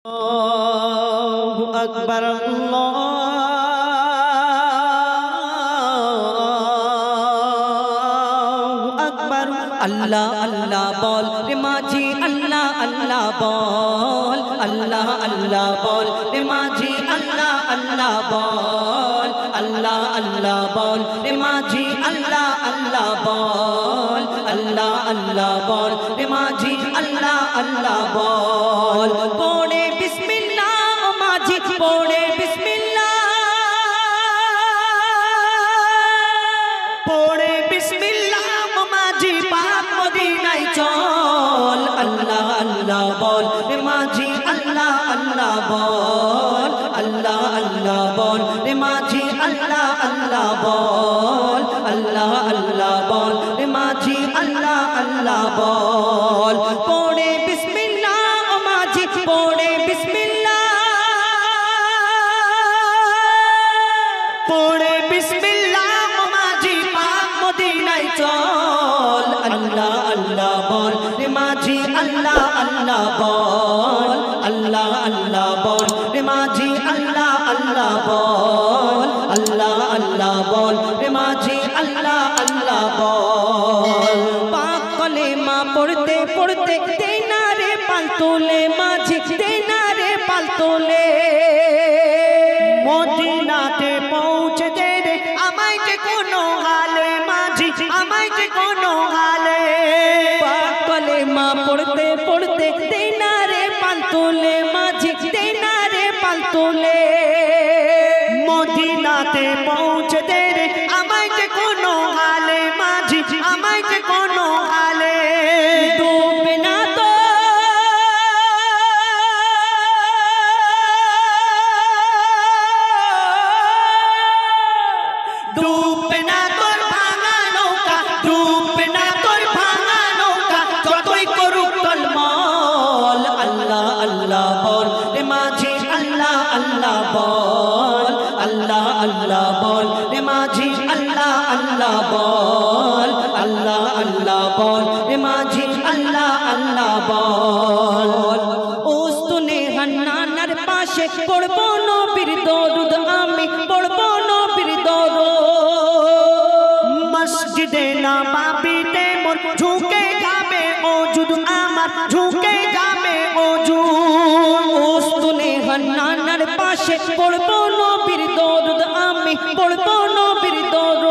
আল্লাহু আকবার আল্লাহু আকবার। আল্লাহ আল্লাহ বল রে মাঝি, আল্লাহ আল্লাহ বল, আল্লাহ আল্লাহ বল রে মাঝি, আল্লাহ আল্লাহ বল, আল্লাহ আল্লাহ বল রে মাঝি, আল্লাহ আল্লাহ বল, আল্লাহ আল্লাহ বল রে মাঝি, আল্লাহ আল্লাহ বল। পড়ে বিসমিল্লাহ ও মাঝি, পড়ে বিসমিল্লাহ, পড়ে বিসমিল্লাহ ও মাঝি, পাক মদিনায় চল। আল্লাহ আল্লাহ বল রে মাঝি, আল্লাহ আল্লাহ বল, আল্লাহ আল্লাহ বল রে মাঝি, আল্লাহ আল্লাহ বল, আল্লাহ আল্লাহ বল রে মাঝি, আল্লাহ আল্লাহ বল। পড়ে বিসমিল্লাহ ও মাঝি, পড়ে বিসমিল্লাহ, পড়ে বিসমিল্লাহ ও মাঝি, পাক মদিনায় চল। আল্লাহ আল্লাহ বল রে মাঝি, আল্লাহ আল্লাহ বল, আল্লাহ আল্লাহ বল রে মাঝি, আল্লাহ আল্লাহ বল, আল্লাহ আল্লাহ বল রে মাঝি, আল্লাহ আল্লাহ বল। পাক কলেমা পড়তে পড়তে দেনা রে পাল তোলে মাঝি, দেনা রে পাল তোলে। মদিনাতে পৌঁছে দে রে আমায় যে কোনো হালে মাঝি, আমায় যে কোনো হালে। পাক কলেমা পড়তে পড়তে দেনা রে পাল তোলে মাঝি, দেনা রে পাল তোলে। মদিনাতে পৌঁছে দে রে আমায় যে কোনো হালে মাঝি, আমায় যে কোনো হালে। ডুবে না তো, ডুবে না তোর ভাঙা নৌকা, ডুবে না তোর ভাঙা নৌকা, যতই করুক টলমল। আল্লাহ আল্লাহ বল রে মাঝি, আল্লাহ আল্লাহ বল, আল্লাহ আল্লাহ বল রে মাঝি, আল্লাহ আল্লাহ বল, আল্লাহ আল্লাহ বল রে মাঝি, আল্লাহ আল্লাহ বল। ওস্তুনে হান্নানার পাশে পড়বো নবীর দরুদ, আমি পড়বো নবীর দরুদ। মসজিদে নববীতে মোর ঝুঁকে যাবে ওজুদ, আমার ঝুঁকে যাবে ওজুদ। ওস্তুনে হান্নানার পাশে পড়বো নবীর দরুদ, আমি পড়বো নবীর দরুদ।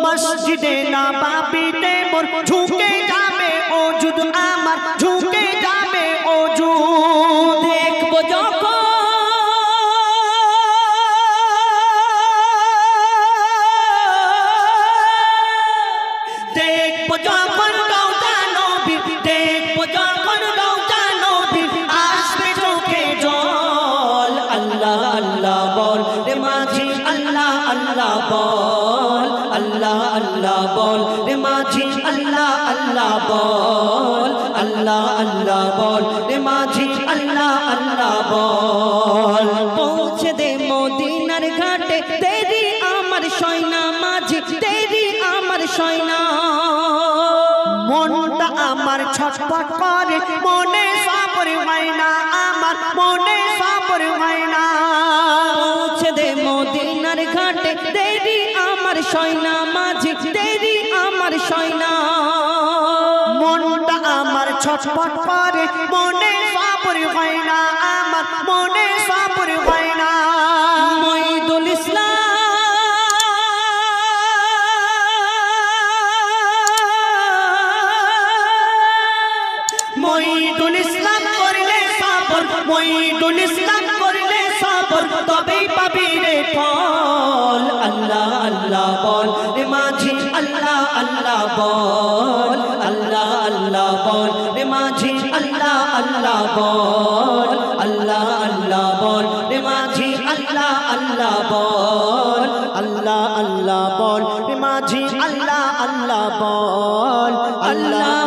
মসজিদে নববীতে মোর ঝুঁকে যাবে ওজুদ, আমার ঝুঁকে যাবে ওজুদ। দেখবো যখন, দেখবো যখন রওজা নবীর, দেখবো যখন রওজা নবীর, আসবে চোখে জল। আল্লাহ আল্লাহ বল রে মাঝি, আল্লাহ আল্লাহ বল, আল্লাহ আল্লাহ বল রে মাঝি, আল্লাহ আল্লাহ বল, আল্লাহ আল্লাহ বল রে মাঝি, আল্লাহ আল্লাহ বল। পৌঁছে দে মদিনার ঘাটে, দেরি আমার সয়না মাঝি, দেরি আমার সয়না। মনটা আমার ছটফট করে, মনে সবর হয় না আমার, মনে সবর হয় না। পৌঁছে দে মদিনার ঘাটে, দেরি আমার সয়না মাঝি, দেরি আমার সয়না। মনটা আমার ছটফট করে, মনে সবর হয় না আমার, মনে সবর হয় না। মঈদুল ইসলাম, মঈদুল ইসলাম করলে সবর, মঈদুল ইসলাম করলে সবর, তবেই পাবি রে ফল। আল্লাহ আল্লাহ বল রে মাঝি, আল্লাহ আল্লাহ বল, আল্লাহ আল্লাহ বল রে মাঝি, আল্লাহ আল্লাহ বল, আল্লাহ আল্লাহ বল রে মাঝি, আল্লাহ আল্লাহ বল, আল্লাহ আল্লাহ বল রে মাঝি, আল্লাহ আল্লাহ বল। আল্লাহ